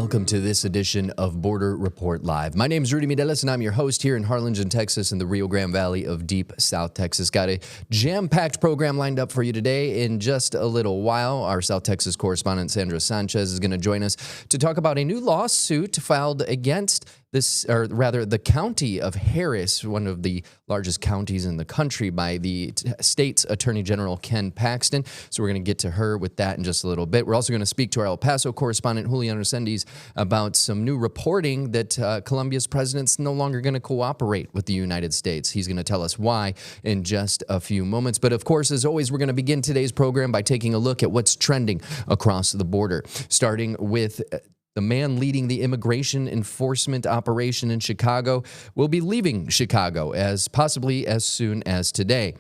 welcome to this edition of Border Report Live. My name is Rudy Mideles, and I'm your host here in Harlingen, Texas, in the Rio Grande Valley of deep South Texas. Got a jam-packed program lined up for you today. In just a little while, our South Texas correspondent Sandra Sanchez is going to join us to talk about a new lawsuit filed against the county of Harris, one of the largest counties in the country, by the state's Attorney General Ken Paxton. So we're going to get to her with that in just a little bit. We're also going to speak to our El Paso correspondent Julian Resendiz about some new reporting that Colombia's president's no longer going to cooperate with the United States. He's going to tell us why in just a few moments. But of course, as always, we're going to begin today's program by taking a look at what's trending across the border, starting with the man leading the immigration enforcement operation in Chicago will be leaving Chicago possibly as soon as today.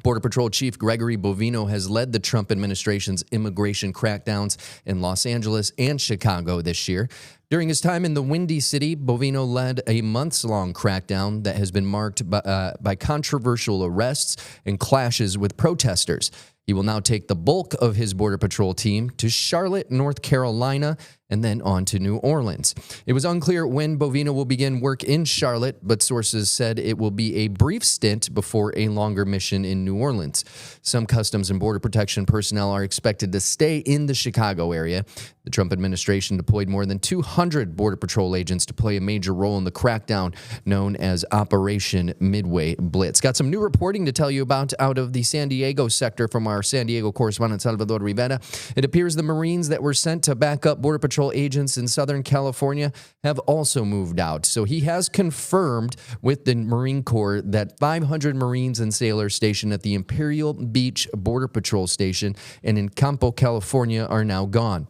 Border Patrol Chief Gregory Bovino has led the Trump administration's immigration crackdowns in Los Angeles and Chicago this year. During his time in the Windy City, Bovino led a months-long crackdown that has been marked by controversial arrests and clashes with protesters. He will now take the bulk of his Border Patrol team to Charlotte, North Carolina, and then on to New Orleans. It was unclear when Bovino will begin work in Charlotte, but sources said it will be a brief stint before a longer mission in New Orleans. Some Customs and Border Protection personnel are expected to stay in the Chicago area. The Trump administration deployed more than 200 Border Patrol agents to play a major role in the crackdown known as Operation Midway Blitz. Got some new reporting to tell you about out of the San Diego sector from our San Diego correspondent Salvador Rivera. It appears the Marines that were sent to back up Border Patrol agents in Southern California have also moved out. So he has confirmed with the Marine Corps that 500 Marines and sailors stationed at the Imperial Beach Border Patrol Station and in Campo, California are now gone.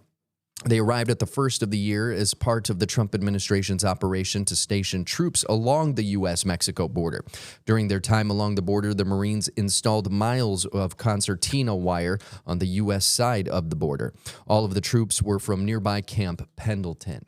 They arrived at the first of the year as part of the Trump administration's operation to station troops along the U.S.-Mexico border. During their time along the border, the Marines installed miles of concertina wire on the U.S. side of the border. All of the troops were from nearby Camp Pendleton.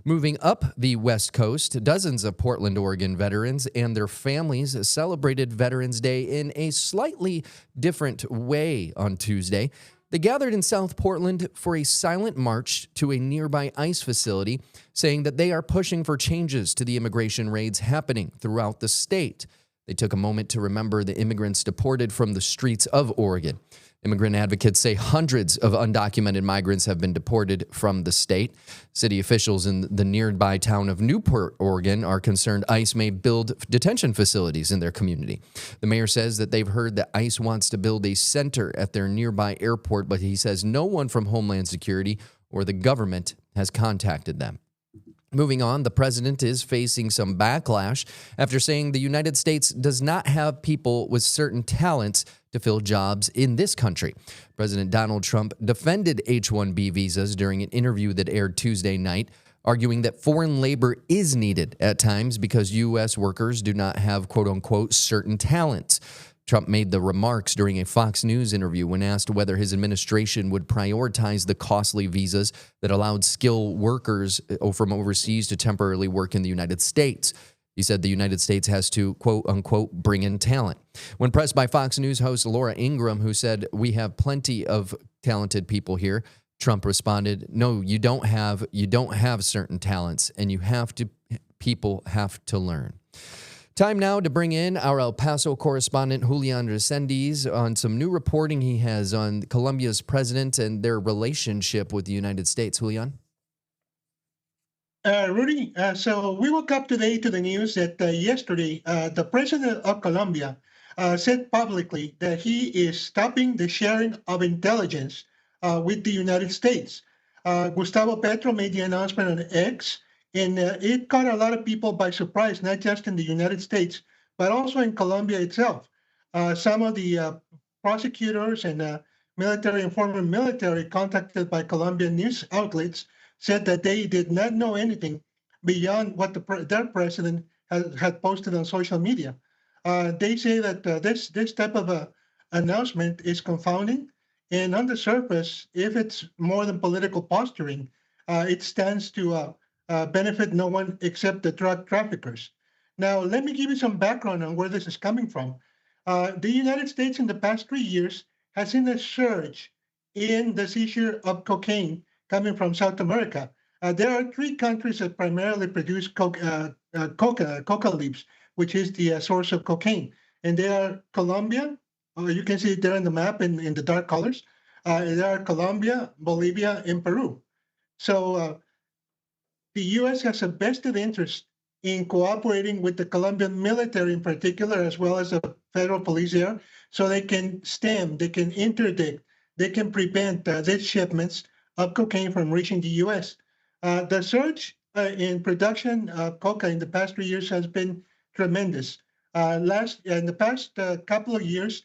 Moving up the West Coast, dozens of Portland, Oregon veterans and their families celebrated Veterans Day in a slightly different way on Tuesday. They gathered in South Portland for a silent march to a nearby ICE facility, saying that they are pushing for changes to the immigration raids happening throughout the state. They took a moment to remember the immigrants deported from the streets of Oregon. Immigrant advocates say hundreds of undocumented migrants have been deported from the state. City officials in the nearby town of Newport, Oregon, are concerned ICE may build detention facilities in their community. The mayor says that they've heard that ICE wants to build a center at their nearby airport, but he says no one from Homeland Security or the government has contacted them. Moving on, the president is facing some backlash after saying the United States does not have people with certain talents to fill jobs in this country. President Donald Trump defended H-1B visas during an interview that aired Tuesday night, arguing that foreign labor is needed at times because U.S. workers do not have, quote-unquote, certain talents. Trump made the remarks during a Fox News interview when asked whether his administration would prioritize the costly visas that allowed skilled workers from overseas to temporarily work in the United States. He said the United States has to, quote-unquote, bring in talent. When pressed by Fox News host Laura Ingraham, who said, "We have plenty of talented people here," Trump responded, "No, you don't have certain talents, and people have to learn." Time now to bring in our El Paso correspondent, Julian Resendiz, on some new reporting he has on Colombia's president and their relationship with the United States. Julian? Rudy, so we woke up today to the news that yesterday the president of Colombia said publicly that he is stopping the sharing of intelligence with the United States. Gustavo Petro made the announcement on X, and it caught a lot of people by surprise, not just in the United States, but also in Colombia itself. Some of the prosecutors and military and former military contacted by Colombian news outlets said that they did not know anything beyond what their president had posted on social media. They say that this type of announcement is confounding, and on the surface, if it's more than political posturing, it stands to benefit no one except the drug traffickers. Now, let me give you some background on where this is coming from. The United States in the past 3 years has seen a surge in the seizure of cocaine coming from South America. There are three countries that primarily produce coca leaves, which is the source of cocaine. And they are Colombia, you can see it there in the map in the dark colors. They are Colombia, Bolivia, and Peru. So the U.S. has a vested interest in cooperating with the Colombian military in particular, as well as the federal police there, so they can stem, they can interdict, they can prevent these shipments of cocaine from reaching the U.S. The surge in production of coca in the past 3 years has been tremendous. In the past couple of years,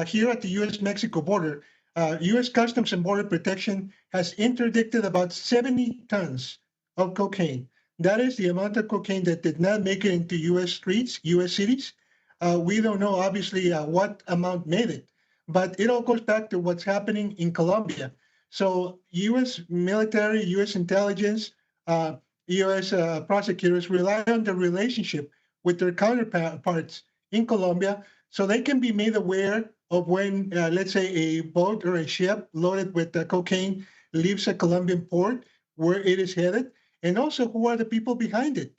here at the U.S.-Mexico border, U.S. Customs and Border Protection has interdicted about 70 tons of cocaine. That is the amount of cocaine that did not make it into U.S. streets, U.S. cities. We don't know, obviously, what amount made it, but it all goes back to what's happening in Colombia. So U.S. military, U.S. intelligence, U.S. Prosecutors rely on the relationship with their counterparts in Colombia so they can be made aware of when, let's say, a boat or a ship loaded with cocaine leaves a Colombian port, where it is headed, and also who are the people behind it,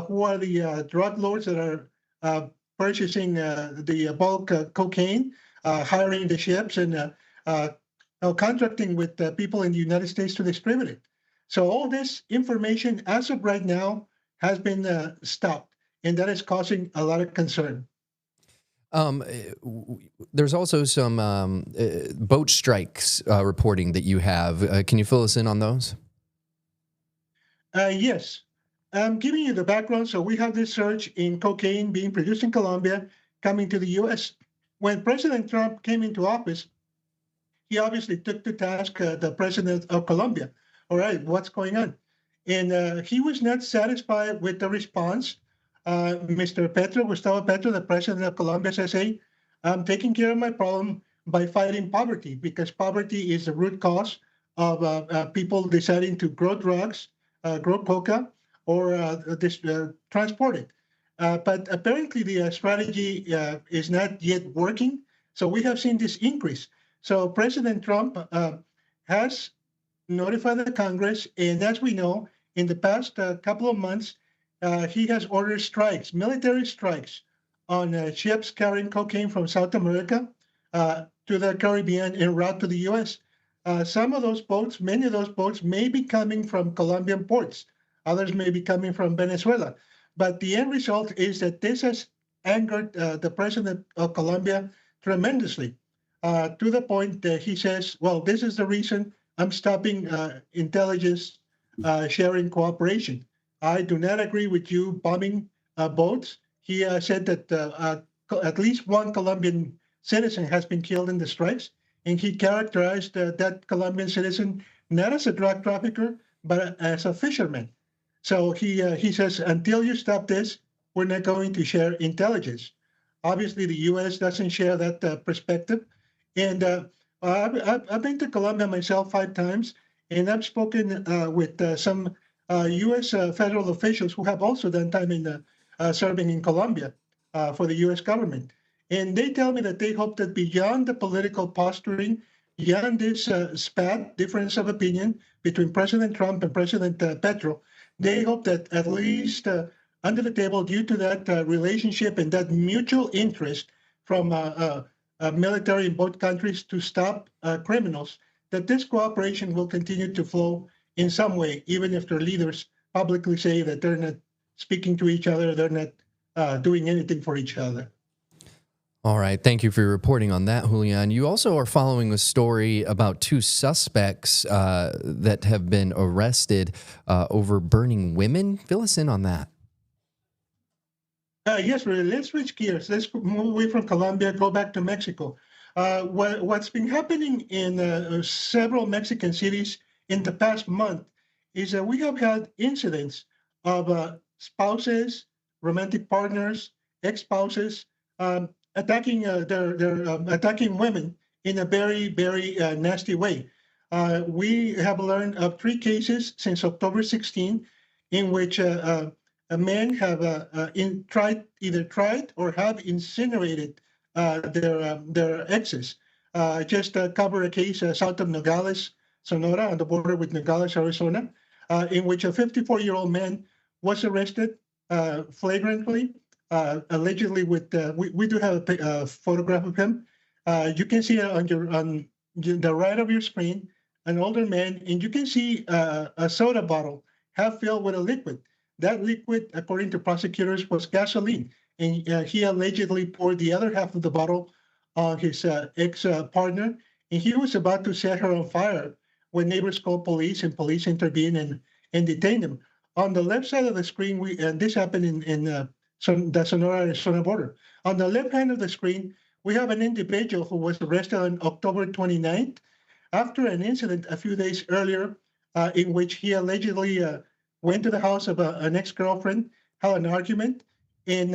who are the drug lords that are purchasing the bulk cocaine, hiring the ships, and contracting with people in the United States to distribute it. So all this information, as of right now, has been stopped, and that is causing a lot of concern. There's also some boat strikes reporting that you have. Can you fill us in on those? Yes, I'm giving you the background. So we have this surge in cocaine being produced in Colombia coming to the U.S. When President Trump came into office, he obviously took to task the president of Colombia. All right, what's going on? And he was not satisfied with the response. Mr. Petro, Gustavo Petro, the president of Colombia, says, hey, I'm taking care of my problem by fighting poverty, because poverty is the root cause of people deciding to grow drugs, grow coca, or transport it. But apparently the strategy is not yet working. So we have seen this increase. So President Trump has notified the Congress, and as we know, in the past couple of months, he has ordered strikes, military strikes, on ships carrying cocaine from South America to the Caribbean en route to the U.S. Some of those boats, many of those boats, may be coming from Colombian ports. Others may be coming from Venezuela. But the end result is that this has angered the president of Colombia tremendously, to the point that he says, well, this is the reason I'm stopping intelligence sharing cooperation. I do not agree with you bombing boats. He said that at least one Colombian citizen has been killed in the strikes, and he characterized that Colombian citizen not as a drug trafficker, but as a fisherman. So he says, until you stop this, we're not going to share intelligence. Obviously, the U.S. doesn't share that perspective. And I've been to Colombia myself 5 times, and I've spoken with some U.S. Federal officials who have also done time in serving in Colombia for the U.S. government. And they tell me that they hope that beyond the political posturing, beyond this spat, difference of opinion between President Trump and President Petro, they hope that at least under the table, due to that relationship and that mutual interest from military in both countries to stop criminals, that this cooperation will continue to flow in some way, even if their leaders publicly say that they're not speaking to each other, they're not doing anything for each other. All right. Thank you for your reporting on that, Julian. You also are following a story about 2 suspects that have been arrested over burning women. Fill us in on that. Yes, really. Let's switch gears. Let's move away from Colombia, go back to Mexico. What's been happening in several Mexican cities in the past month is that we have had incidents of spouses, romantic partners, ex-spouses attacking attacking women in a very, very nasty way. We have learned of 3 cases since October 16 in which men have either tried or have incinerated their exes. Just cover a case south of Nogales, Sonora, on the border with Nogales, Arizona. in which a 54-year-old man was arrested flagrantly, allegedly with. We do have a photograph of him. You can see on the right of your screen an older man, and you can see a soda bottle half filled with a liquid. That liquid, according to prosecutors, was gasoline, and he allegedly poured the other half of the bottle on his ex-partner, and he was about to set her on fire when neighbors called police, and police intervened and detained him. On the left side of the screen, and this happened in the Sonora-Arizona border. On the left hand of the screen, we have an individual who was arrested on October 29th after an incident a few days earlier in which he allegedly went to the house of an ex-girlfriend, had an argument, and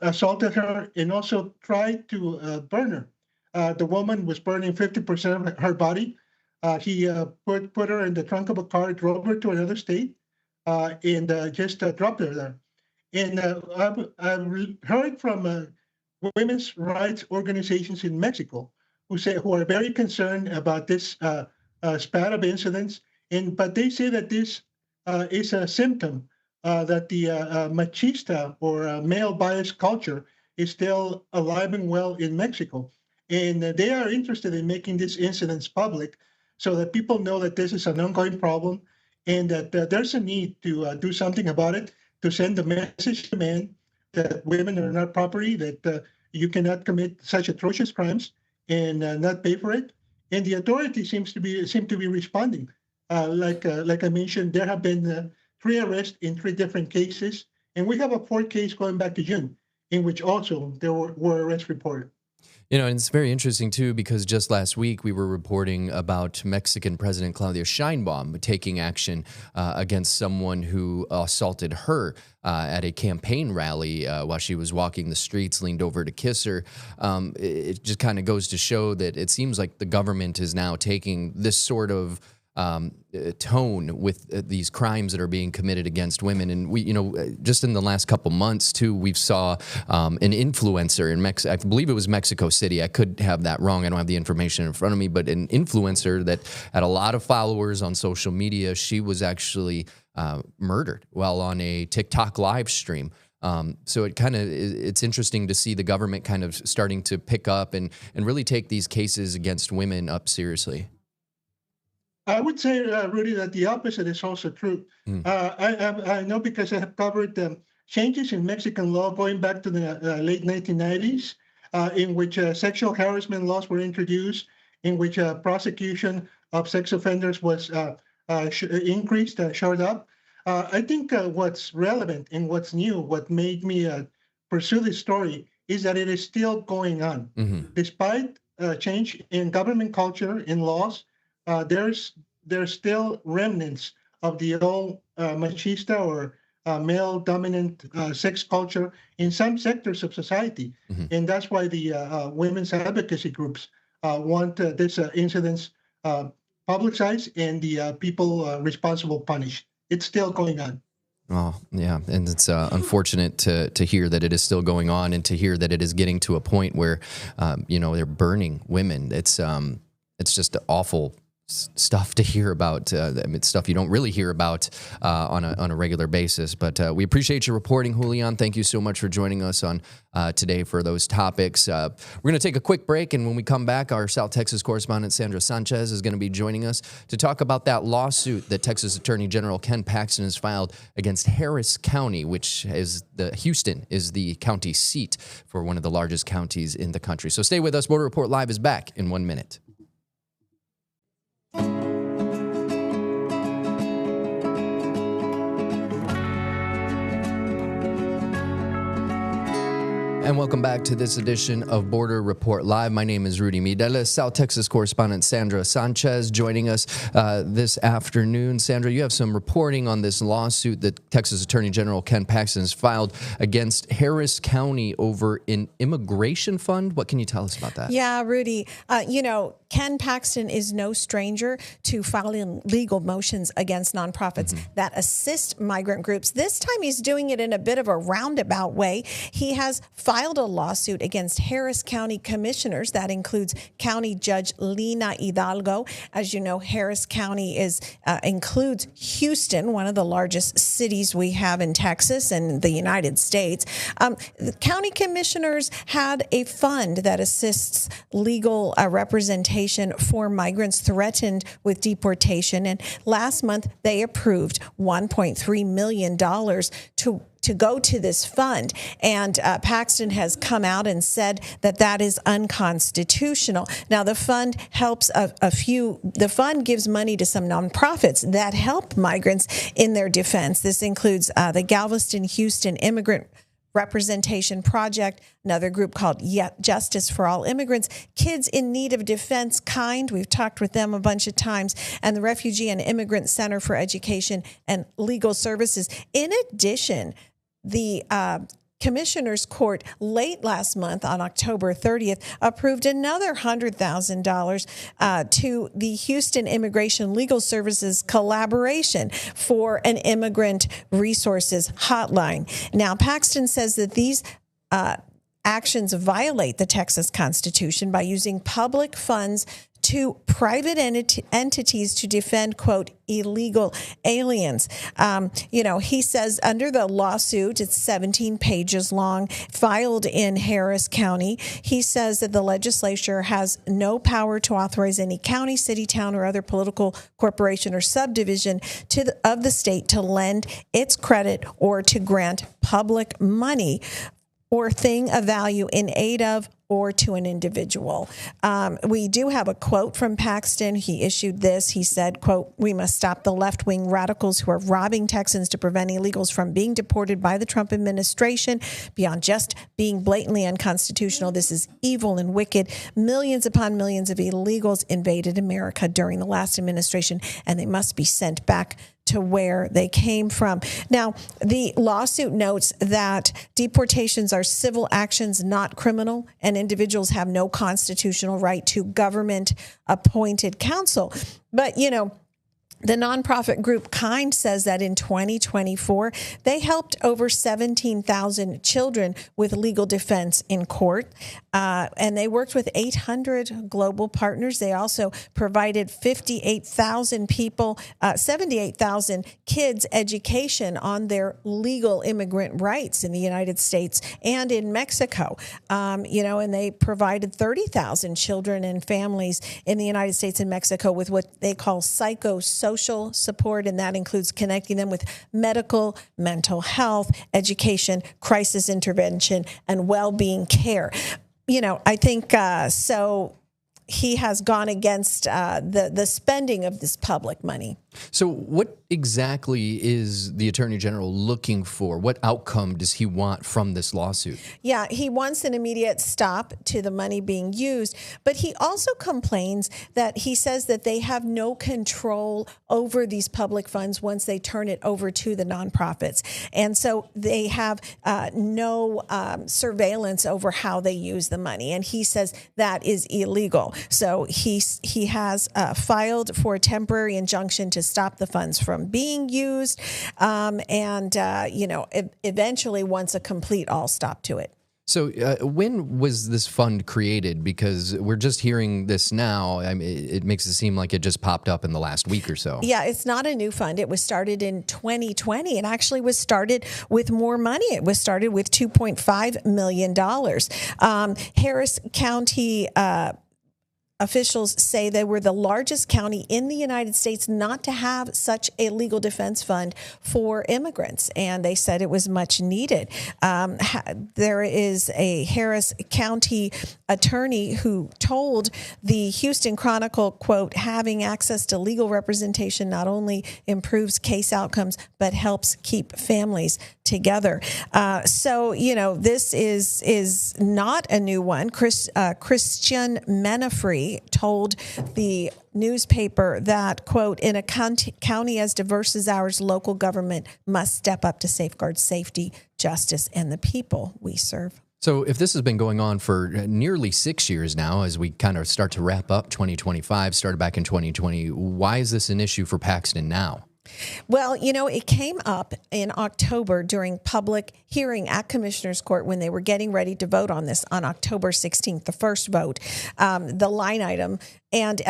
assaulted her, and also tried to burn her. The woman was burning 50% of her body. He put her in the trunk of a car, drove her to another state, and just dropped her there. And I've heard from women's rights organizations in Mexico who are very concerned about this spat of incidents, but they say that this is a symptom that the machista or male bias culture is still alive and well in Mexico. And they are interested in making these incidents public so that people know that this is an ongoing problem and that there's a need to do something about it, to send a message to men that women are not property, that you cannot commit such atrocious crimes and not pay for it. And the authorities seem to be responding. Like I mentioned, there have been 3 arrests in 3 different cases, and we have a 4th case going back to June, in which also there were arrests reported. You know, and it's very interesting, too, because just last week we were reporting about Mexican President Claudia Sheinbaum taking action against someone who assaulted her at a campaign rally while she was walking the streets, leaned over to kiss her. It just kind of goes to show that it seems like the government is now taking this sort of tone with these crimes that are being committed against women. And we, just in the last couple months too, we've saw an influencer in Mexico. I believe it was Mexico City. I could have that wrong. I don't have the information in front of me, but an influencer that had a lot of followers on social media. She was actually murdered while on a TikTok live stream. So it's interesting to see the government kind of starting to pick up and really take these cases against women up seriously. I would say, Rudy, that the opposite is also true. I know because I have covered changes in Mexican law going back to the late 1990s, in which sexual harassment laws were introduced, in which prosecution of sex offenders was increased, shored up. I think what's relevant and what's new, what made me pursue this story, is that it is still going on. Despite change in government culture, in laws, there's still remnants of the old machista or male-dominant sex culture in some sectors of society. And that's why the women's advocacy groups want this incidents publicized and the people responsible punished. It's still going on. Oh, yeah. And it's unfortunate to hear that it is still going on and to hear that it is getting to a point where, they're burning women. It's just awful stuff to hear about. It's stuff you don't really hear about on a regular basis. But we appreciate your reporting, Julian. Thank you so much for joining us on today for those topics. We're going to take a quick break, and when we come back, our South Texas correspondent Sandra Sanchez is going to be joining us to talk about that lawsuit that Texas Attorney General Ken Paxton has filed against Harris County, which is Houston is the county seat for one of the largest counties in the country. So stay with us. Border Report Live is back in 1 minute. And welcome back to this edition of Border Report Live. My name is Rudy Mideles. South Texas correspondent Sandra Sanchez joining us this afternoon. Sandra, you have some reporting on this lawsuit that Texas Attorney General Ken Paxton has filed against Harris County over an immigration fund. What can you tell us about that? Yeah, Rudy, Ken Paxton is no stranger to filing legal motions against nonprofits that assist migrant groups. This time he's doing it in a bit of a roundabout way. He has filed a lawsuit against Harris County commissioners. That includes County Judge Lina Hidalgo. As you know, Harris County includes Houston, one of the largest cities we have in Texas and the United States. The county commissioners had a fund that assists legal representation for migrants threatened with deportation. And last month, they approved $1.3 million to go to this fund. And Paxton has come out and said that that is unconstitutional. Now, the fund helps the fund gives money to some nonprofits that help migrants in their defense. This includes the Galveston Houston Immigrant Representation Project, another group called Justice for All Immigrants, Kids in Need of Defense Kind. We've talked with them a bunch of times, and the Refugee and Immigrant Center for Education and Legal Services. In addition, the Commissioner's Court late last month on October 30th approved another $100,000 to the Houston Immigration Legal Services collaboration for an immigrant resources hotline. Now, Paxton says that these actions violate the Texas Constitution by using public funds to private entities to defend, quote, illegal aliens. He says under the lawsuit, it's 17 pages long, filed in Harris County. He says that the legislature has no power to authorize any county, city, town, or other political corporation or subdivision of the state to lend its credit or to grant public money or thing of value in aid of or to an individual. We do have a quote from Paxton. He issued this. He said, quote, "We must stop the left-wing radicals who are robbing Texans to prevent illegals from being deported by the Trump administration. Beyond just being blatantly unconstitutional, this is evil and wicked. Millions upon millions of illegals invaded America during the last administration, and they must be sent back to where they came from." Now, the lawsuit notes that deportations are civil actions, not criminal, and individuals have no constitutional right to government-appointed counsel. But, the nonprofit group Kind says that in 2024, they helped over 17,000 children with legal defense in court, and they worked with 800 global partners. They also provided 78,000 kids education on their legal immigrant rights in the United States and in Mexico. And they provided 30,000 children and families in the United States and Mexico with what they call psychosocial support, and that includes connecting them with medical, mental health, education, crisis intervention, and well-being care. I think so. He has gone against the spending of this public money. So what exactly is the Attorney General looking for? What outcome does he want from this lawsuit? Yeah, he wants an immediate stop to the money being used, but he also complains that he says that they have no control over these public funds once they turn it over to the nonprofits. And so they have no surveillance over how they use the money. And he says that is illegal. So he has filed for a temporary injunction to stop the funds from being used, eventually wants a complete stop to it. So when was this fund created? Because we're just hearing this now. I mean, it makes it seem like it just popped up in the last week or so. Yeah, it's not a new fund. It was started in 2020. It actually was started with more money. It was started with $2.5 million. Harris County officials say they were the largest county in the United States not to have such a legal defense fund for immigrants, and they said it was much needed. There is a Harris County attorney who told the Houston Chronicle, quote, "Having access to legal representation not only improves case outcomes, but helps keep families together." This is not a new one. Christian Menafree told the newspaper that, quote, "In a county as diverse as ours, local government must step up to safeguard safety, justice, and the people we serve." So if this has been going on for nearly 6 years now, as we kind of start to wrap up 2025, started back in 2020, why is this an issue for Paxton now? Well, it came up in October during public hearing at Commissioner's Court when they were getting ready to vote on this on October 16th, the first vote, the line item. And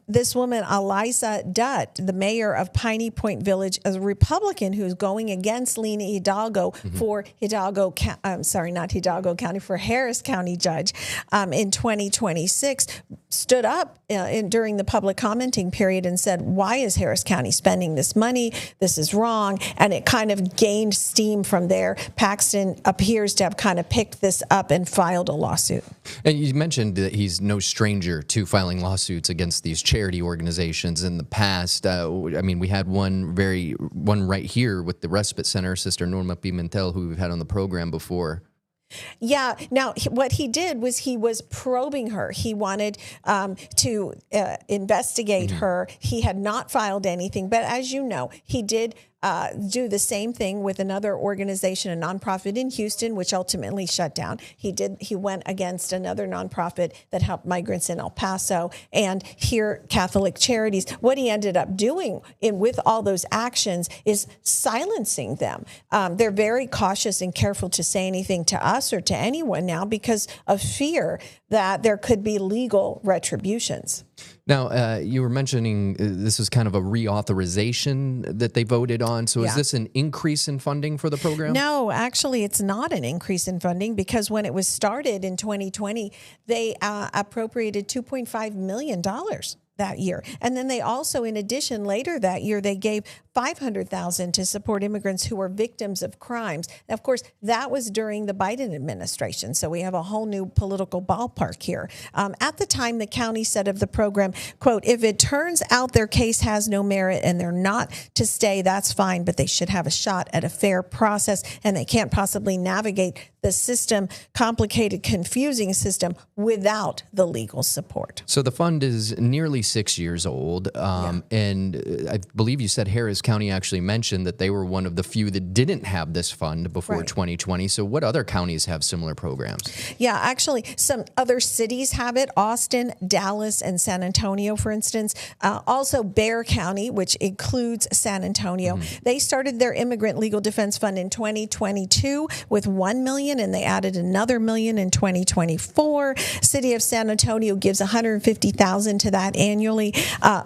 this woman, Eliza Dutt, the mayor of Piney Point Village, is a Republican who's going against Lena Hidalgo for for Harris County judge in 2026, stood up during the public commenting period and said, why is Harris County spending this money? This is wrong. And it kind of gained steam from there. Paxton appears to have kind of picked this up and filed a lawsuit. And you mentioned that he's no stranger to filing lawsuits against these charity organizations in the past. We had one right here with the Respite Center, Sister Norma Pimentel, who we've had on the program before. Yeah. Now, what he did was he was probing her. He wanted to investigate her. He had not filed anything. But as you know, he did do the same thing with another organization, a nonprofit in Houston, which ultimately shut down. He went against another nonprofit that helped migrants in El Paso and here Catholic Charities. What he ended up doing with all those actions is silencing them. They're very cautious and careful to say anything to us or to anyone now because of fear that there could be legal retributions. Now, you were mentioning this was kind of a reauthorization that they voted on. So is this an increase in funding for the program? No, actually, it's not an increase in funding because when it was started in 2020, they appropriated $2.5 million that year. And then they also, in addition, later that year, they gave $500,000 to support immigrants who were victims of crimes. Now, of course, that was during the Biden administration. So we have a whole new political ballpark here. At the time, the county said of the program, quote, if it turns out their case has no merit and they're not to stay, that's fine, but they should have a shot at a fair process and they can't possibly navigate the system, complicated, confusing system without the legal support. So the fund is nearly 6 years old. And I believe you said Harris County actually mentioned that they were one of the few that didn't have this fund before 2020. So what other counties have similar programs? Yeah, actually, some other cities have it. Austin, Dallas, and San Antonio, for instance. Also, Bexar County, which includes San Antonio. They started their Immigrant Legal Defense Fund in 2022 with $1 million, and they added another $1 million in 2024. City of San Antonio gives $150,000 to that annually.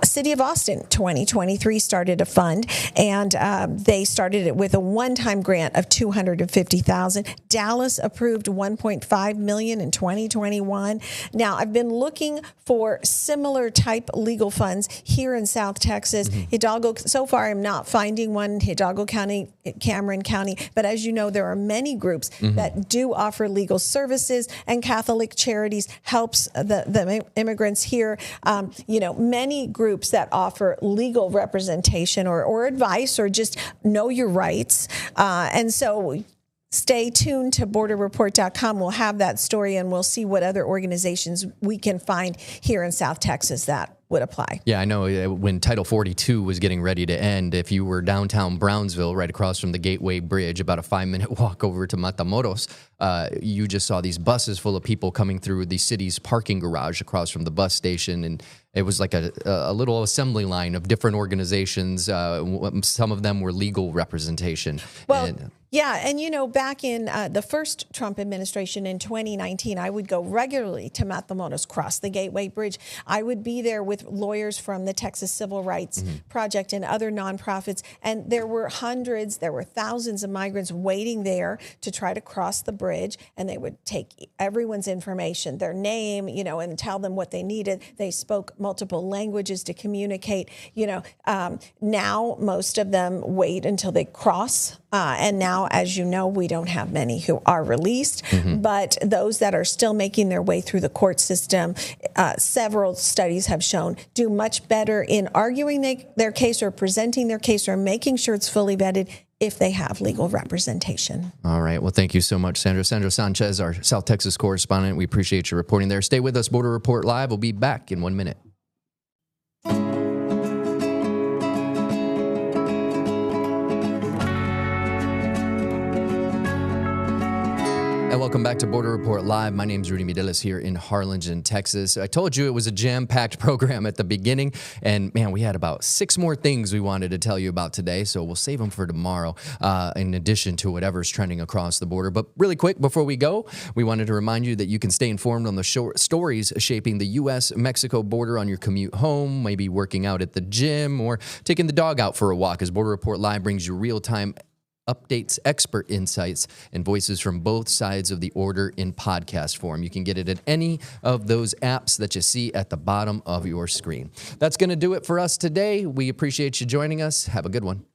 City of Austin, 2023, started a fund, and they started it with a one-time grant of $250,000. Dallas approved $1.5 million in 2021. Now, I've been looking for similar type legal funds here in South Texas. Hidalgo, so far I'm not finding one. Hidalgo County, Cameron County, but as you know, there are many groups that do offer legal services, and Catholic Charities helps the immigrants here. Many groups that offer legal representation or advice or just know your rights. And so stay tuned to borderreport.com. We'll have that story and we'll see what other organizations we can find here in South Texas that would apply. Yeah, I know when Title 42 was getting ready to end, if you were downtown Brownsville, right across from the Gateway Bridge, about a 5-minute walk over to Matamoros, you just saw these buses full of people coming through the city's parking garage across from the bus station. And it was like a little assembly line of different organizations. Some of them were legal representation. Well, yeah. And, back in the first Trump administration in 2019, I would go regularly to Matamoros, cross the Gateway Bridge. I would be there with lawyers from the Texas Civil Rights Project and other nonprofits. And there were thousands of migrants waiting there to try to cross the bridge. And they would take everyone's information, their name, and tell them what they needed. They spoke multiple languages to communicate. Now most of them wait until they cross. And now, as you know, we don't have many who are released, but those that are still making their way through the court system, several studies have shown do much better in arguing their case or presenting their case or making sure it's fully vetted if they have legal representation. All right. Well, thank you so much, Sandra. Sandra Sanchez, our South Texas correspondent. We appreciate you reporting there. Stay with us. Border Report Live. We'll be back in 1 minute. And welcome back to Border Report Live. My name is Rudy Mideles here in Harlingen, Texas. I told you it was a jam-packed program at the beginning, and man, we had about 6 more things we wanted to tell you about today, so we'll save them for tomorrow in addition to whatever's trending across the border. But really quick, before we go, we wanted to remind you that you can stay informed on the stories shaping the U.S.-Mexico border on your commute home, maybe working out at the gym, or taking the dog out for a walk, as Border Report Live brings you real-time updates, expert insights, and voices from both sides of the order in podcast form. You can get it at any of those apps that you see at the bottom of your screen. That's going to do it for us today. We appreciate you joining us. Have a good one.